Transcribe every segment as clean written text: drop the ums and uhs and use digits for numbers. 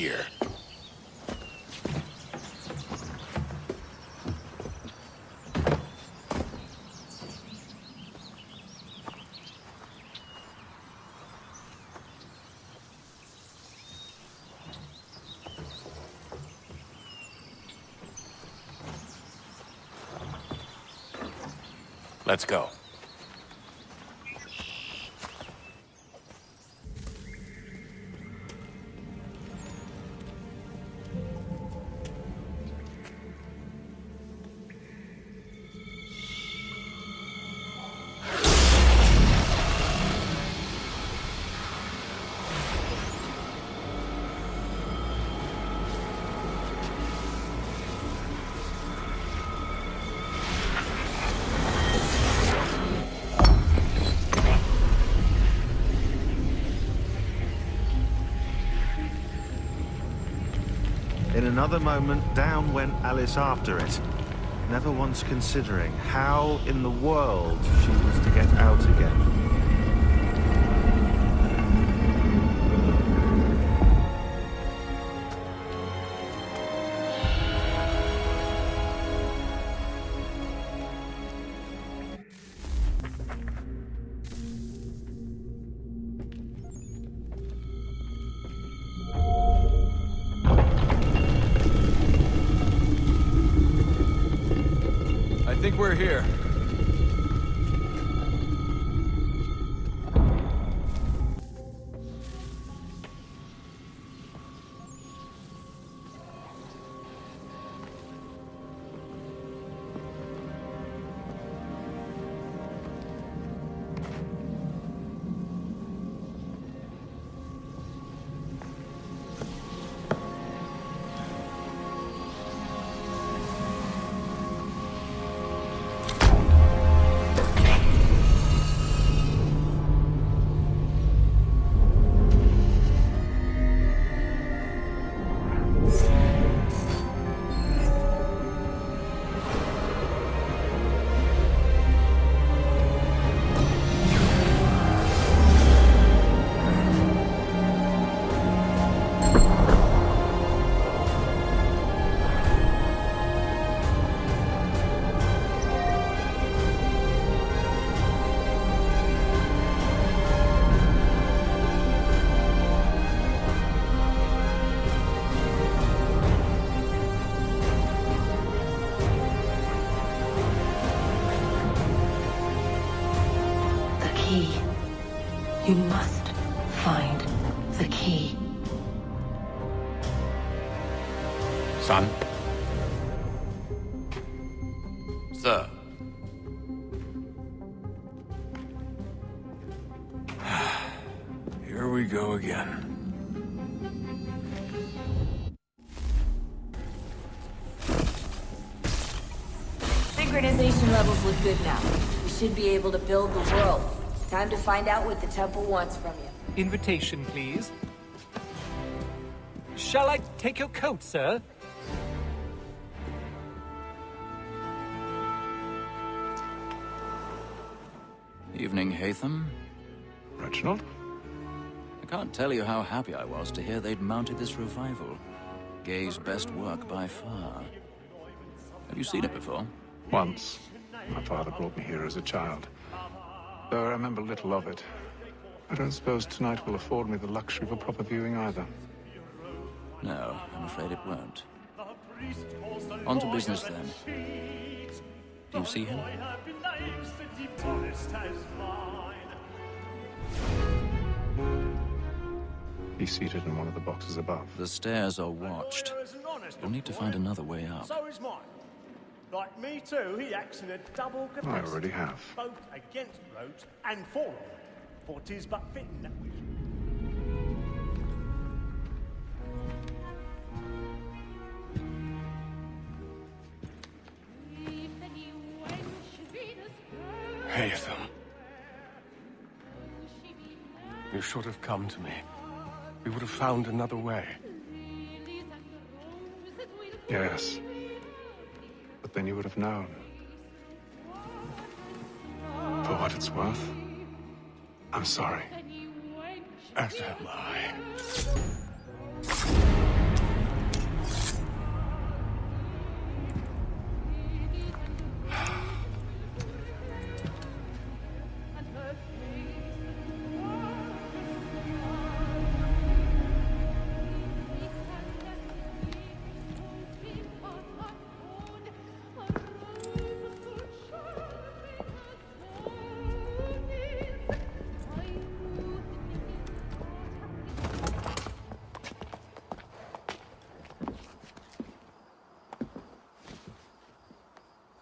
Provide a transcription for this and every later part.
here. Let's go. In another moment, down went Alice after it, never once considering how in the world she was to get out again. I think we're here. You must find the key. Son? Sir. Here we go again. Synchronization levels look good now. We should be able to build the world. Time to find out what the temple wants from you. Invitation, please. Shall I take your coat, sir? Evening, Hatham. Reginald? I can't tell you how happy I was to hear they'd mounted this revival. Gay's best work by far. Have you seen it before? Once. My father brought me here as a child. Though I remember little of it. I don't suppose tonight will afford me the luxury of a proper viewing either. No, I'm afraid it won't. On to business, then. Do you see him? He's seated in one of the boxes above. The stairs are watched. You'll need to find another way up. So is mine. Like me too, he acts in a double capacity. I already have. Both against roads and for them. For 'tis but fitting that we should. Hatham. You should have come to me. We would have found another way. Yes. But then you would have known. For what it's worth, I'm sorry. As am I.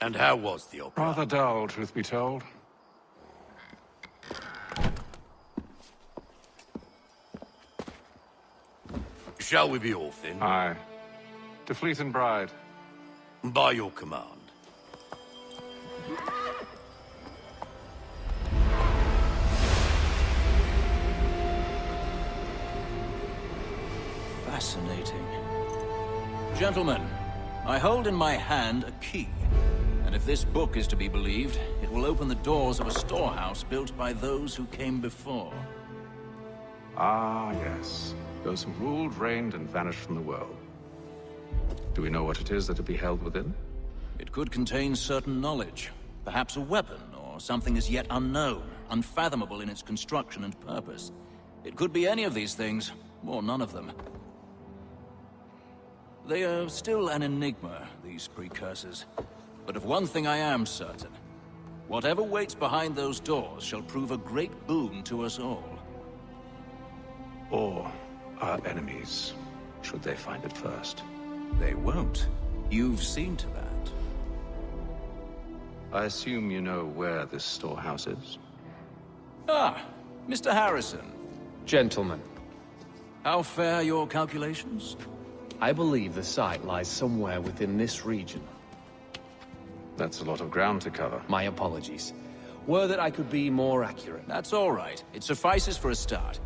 And how was the opera? Rather dull, truth be told. Shall we be off then? Aye. To Fleet and Bride. By your command. Fascinating. Gentlemen, I hold in my hand a key. And if this book is to be believed, it will open the doors of a storehouse built by those who came before. Ah, yes. Those who ruled, reigned, and vanished from the world. Do we know what it is that will be held within? It could contain certain knowledge. Perhaps a weapon, or something as yet unknown, unfathomable in its construction and purpose. It could be any of these things, or none of them. They are still an enigma, these precursors. But of one thing I am certain. Whatever waits behind those doors shall prove a great boon to us all. Or our enemies, should they find it first. They won't. You've seen to that. I assume you know where this storehouse is? Ah, Mr. Harrison. Gentlemen, How fare your calculations? I believe the site lies somewhere within this region. That's a lot of ground to cover. My apologies. Were that I could be more accurate. That's all right. It suffices for a start.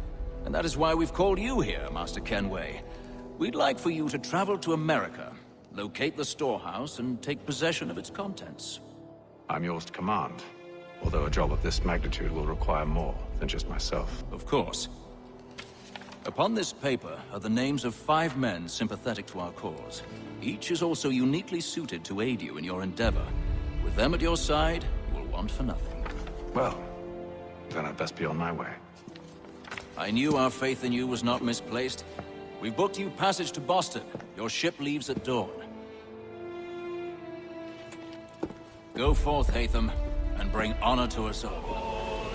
And that is why we've called you here, Master Kenway. We'd like for you to travel to America, locate the storehouse, and take possession of its contents. I'm yours to command, although a job of this magnitude will require more than just myself. Of course. Upon this paper are the names of 5 men sympathetic to our cause. Each is also uniquely suited to aid you in your endeavor. With them at your side, you will want for nothing. Well, then I'd best be on my way. I knew our faith in you was not misplaced. We've booked you passage to Boston. Your ship leaves at dawn. Go forth, Hatham, and bring honor to us all.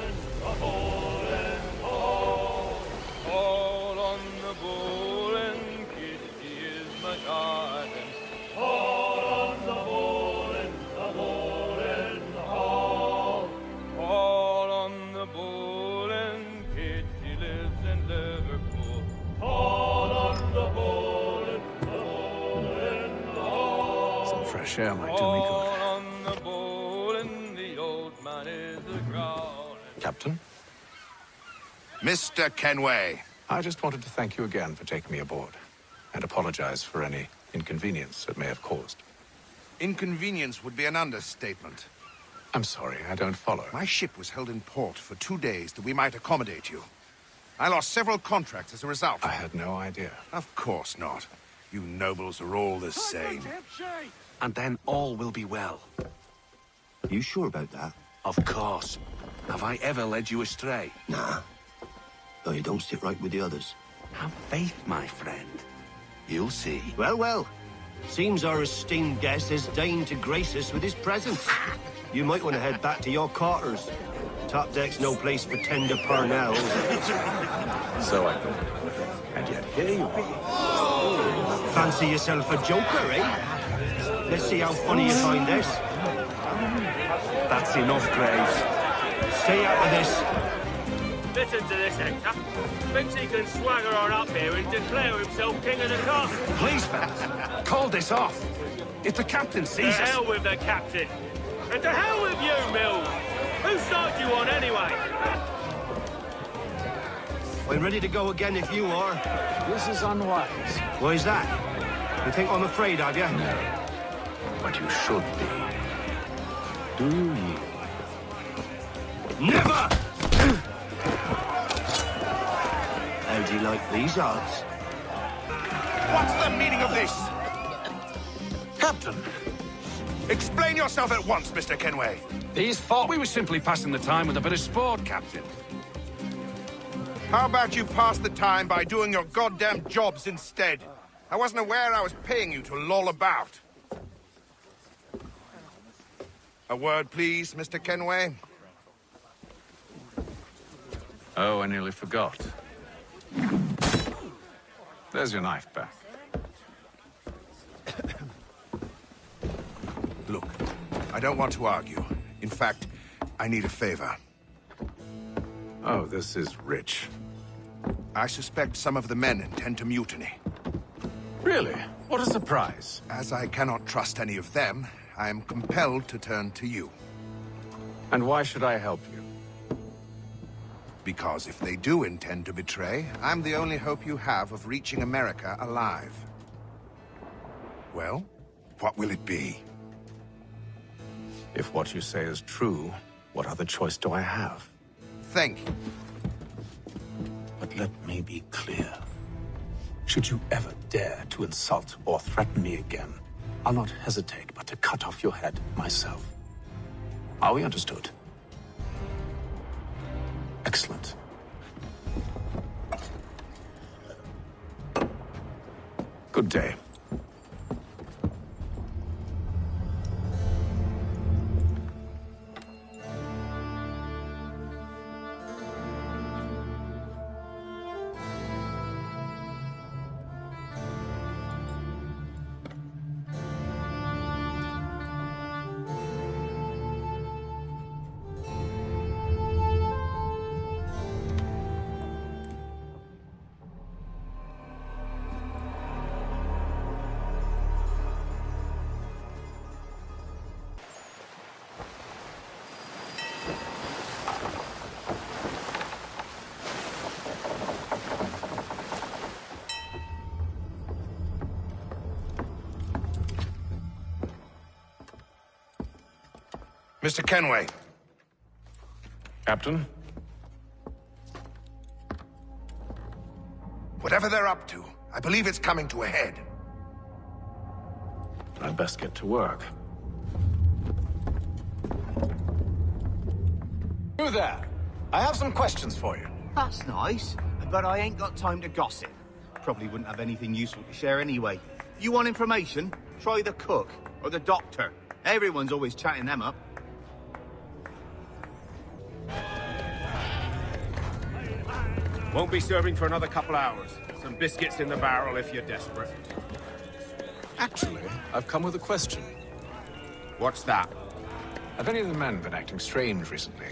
All on the bull and Kitty is my garden. All on the bull and the bull and the hall. All on the bull and Kitty lives in Liverpool. All on the bull and the bull and the hall. Some fresh air might do me good. All on the bull and the old man is a growling. Captain? Mr. Kenway. I just wanted to thank you again for taking me aboard, and apologize for any inconvenience it may have caused. Inconvenience would be an understatement. I'm sorry, I don't follow. My ship was held in port for 2 days that we might accommodate you. I lost several contracts as a result. I had no idea. Of course not. You nobles are all the same. And then all will be well. You sure about that? Of course. Have I ever led you astray? Nah. Though you don't sit right with the others. Have faith, my friend. You'll see. Well, well. Seems our esteemed guest has deigned to grace us with his presence. You might want to head back to your quarters. Top deck's no place for tender parnells. So I thought. And yet here you are. Fancy yourself a joker, eh? Let's see how funny you find this. That's enough, Graves. Stay out of this. Listen to this, Hector. Thinks he can swagger on up here and declare himself king of the castle. Please, fellas, call this off. If the captain To sees us... hell with the captain. And to hell with you, Mills. Whose side you on, anyway? I'm ready to go again if you are. This is unwise. Why is that? You think I'm afraid of you? No. But you should be. Do you? Never! How do you like these odds? What's the meaning of this? Captain! Explain yourself at once, Mr. Kenway. These thought we were simply passing the time with a bit of sport, Captain. How about you pass the time by doing your goddamn jobs instead? I wasn't aware I was paying you to loll about. A word, please, Mr. Kenway. Oh, I nearly forgot. There's your knife back. Look, I don't want to argue. In fact, I need a favor. Oh, this is rich. I suspect some of the men intend to mutiny. Really? What a surprise. As I cannot trust any of them, I am compelled to turn to you. And why should I help you? Because if they do intend to betray, I'm the only hope you have of reaching America alive. Well, what will it be? If what you say is true, what other choice do I have? Thank you. But let me be clear. Should you ever dare to insult or threaten me again, I'll not hesitate but to cut off your head myself. Are we understood? Excellent. Good day. Mr. Kenway. Captain? Whatever they're up to, I believe it's coming to a head. I'd best get to work. You there? I have some questions for you. That's nice, but I ain't got time to gossip. Probably wouldn't have anything useful to share anyway. You want information? Try the cook or the doctor. Everyone's always chatting them up. Won't be serving for another couple hours. Some biscuits in the barrel if you're desperate. Actually, I've come with a question. What's that? Have any of the men been acting strange recently?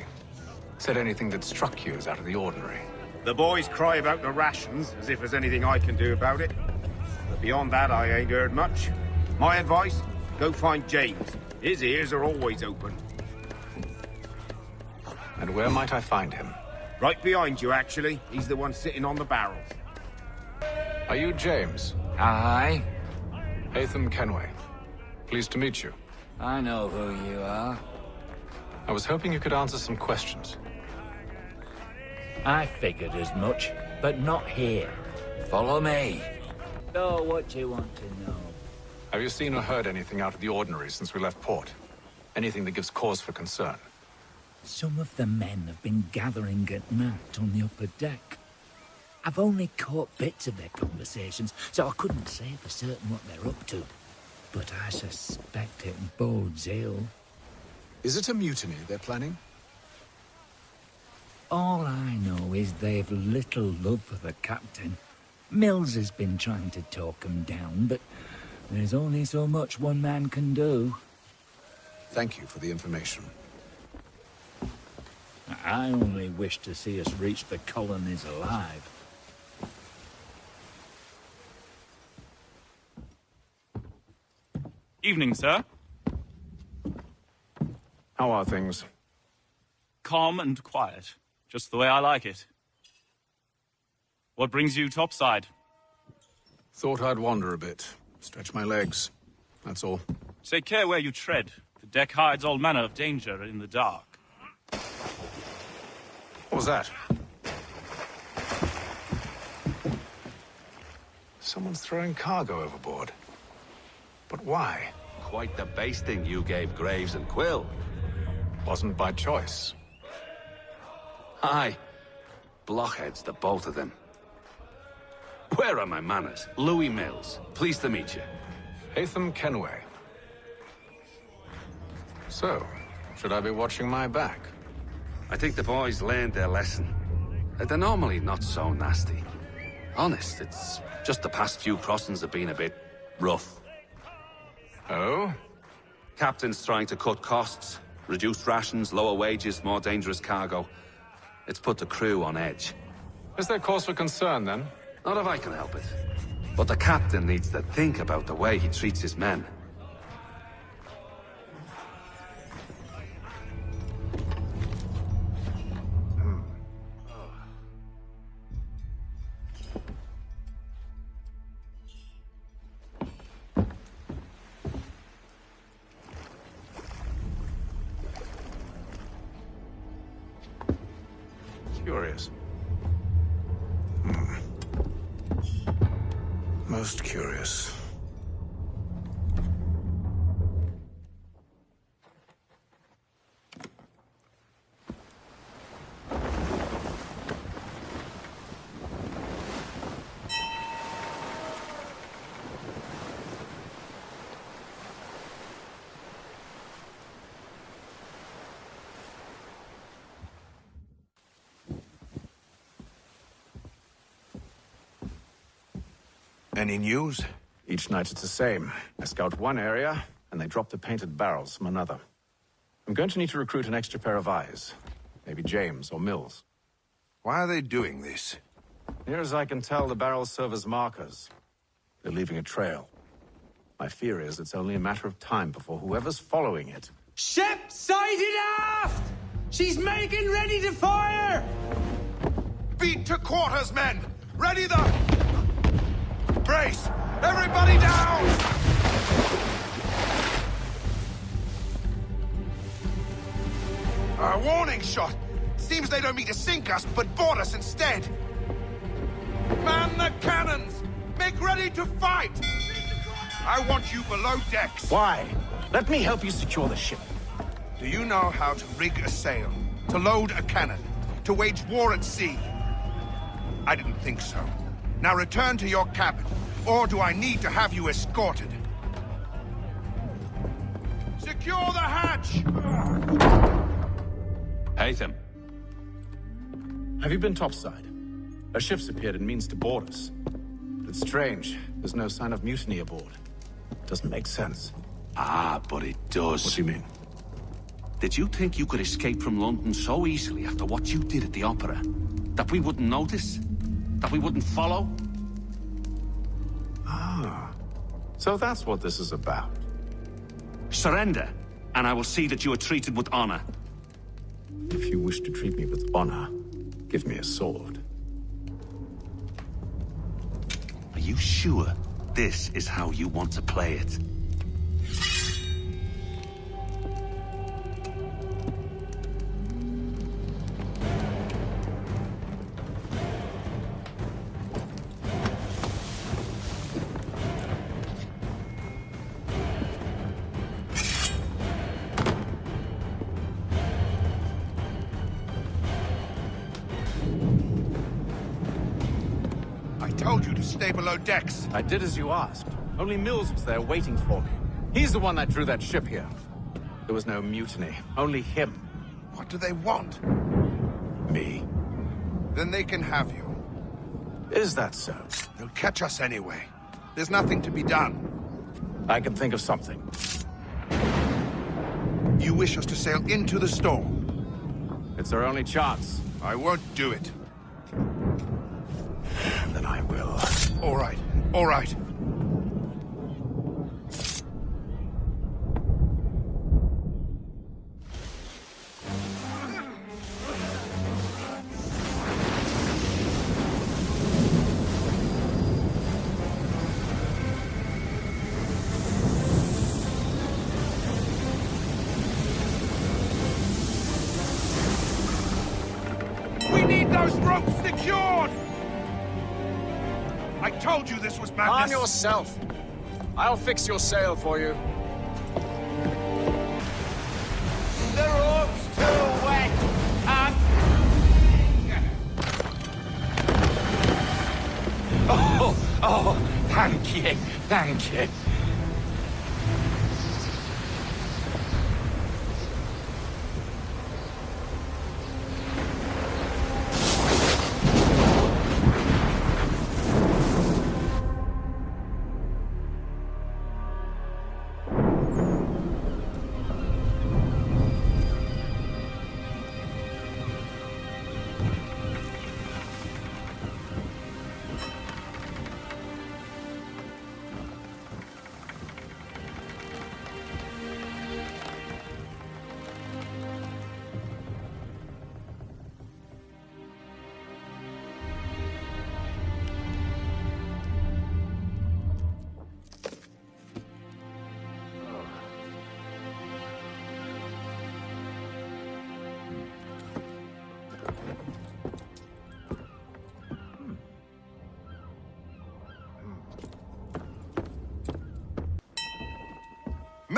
Said anything that struck you as out of the ordinary? The boys cry about the rations, as if there's anything I can do about it. But beyond that, I ain't heard much. My advice, go find James. His ears are always open. And where might I find him? Right behind you, actually. He's the one sitting on the barrel. Are you James? Aye. Haytham Kenway. Pleased to meet you. I know who you are. I was hoping you could answer some questions. I figured as much, but not here. Follow me. Know what you want to know. Have you seen or heard anything out of the ordinary since we left port? Anything that gives cause for concern? Some of the men have been gathering at night on the upper deck. I've only caught bits of their conversations, so I couldn't say for certain what they're up to. But I suspect it bodes ill. Is it a mutiny they're planning? All I know is they've little love for the captain. Mills has been trying to talk him down, but there's only so much one man can do. Thank you for the information. I only wish to see us reach the colonies alive. Evening, sir. How are things? Calm and quiet. Just the way I like it. What brings you topside? Thought I'd wander a bit. Stretch my legs. That's all. Take care where you tread. The deck hides all manner of danger in the dark. What was that? Someone's throwing cargo overboard. But why? Quite the basting you gave Graves and Quill. Wasn't by choice. Aye. Blockheads, the both of them. Where are my manners? Louis Mills. Pleased to meet you. Haytham Kenway. So, should I be watching my back? I think the boys learned their lesson. They're normally not so nasty. Honest, it's just the past few crossings have been a bit rough. Oh? Captain's trying to cut costs. Reduced rations, lower wages, more dangerous cargo. It's put the crew on edge. Is there cause for concern, then? Not if I can help it. But the captain needs to think about the way he treats his men. Curious. Most curious. Any news? Each night it's the same. I scout one area, and they drop the painted barrels from another. I'm going to need to recruit an extra pair of eyes. Maybe James or Mills. Why are they doing this? Near as I can tell, the barrels serve as markers. They're leaving a trail. My fear is it's only a matter of time before whoever's following it... Ship sighted aft! She's making ready to fire! Beat to quarters, men! Ready the... Brace! Everybody down! A warning shot! Seems they don't mean to sink us, but board us instead! Man the cannons! Make ready to fight! I want you below decks! Why? Let me help you secure the ship. Do you know how to rig a sail? To load a cannon? To wage war at sea? I didn't think so. Now return to your cabin, or do I need to have you escorted? Secure the hatch! Haytham. Have you been topside? A ship's appeared and means to board us. But it's strange. There's no sign of mutiny aboard. Doesn't make sense. Ah, but it does. What do you mean? Did you think you could escape from London so easily after what you did at the opera? That we wouldn't notice? That we wouldn't follow? Ah. So that's what this is about. Surrender, and I will see that you are treated with honor. If you wish to treat me with honor, give me a sword. Are you sure this is how you want to play it? Stay below decks. I did as you asked. Only Mills was there waiting for me. He's the one that drew that ship here. There was no mutiny, only him. What do they want? Me. Then they can have you. Is that so? They'll catch us anyway. There's nothing to be done. I can think of something. You wish us to sail into the storm? It's our only chance. I won't do it. Then I will. All right, all right. We need those ropes secured! I told you this was madness! Calm yourself. I'll fix your sail for you. The rope's too wet, and... Oh, thank you, thank you.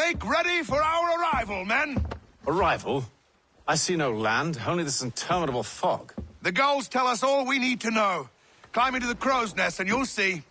Make ready for our arrival, men! Arrival? I see no land, only this interminable fog. The gulls tell us all we need to know. Climb into the crow's nest and you'll see.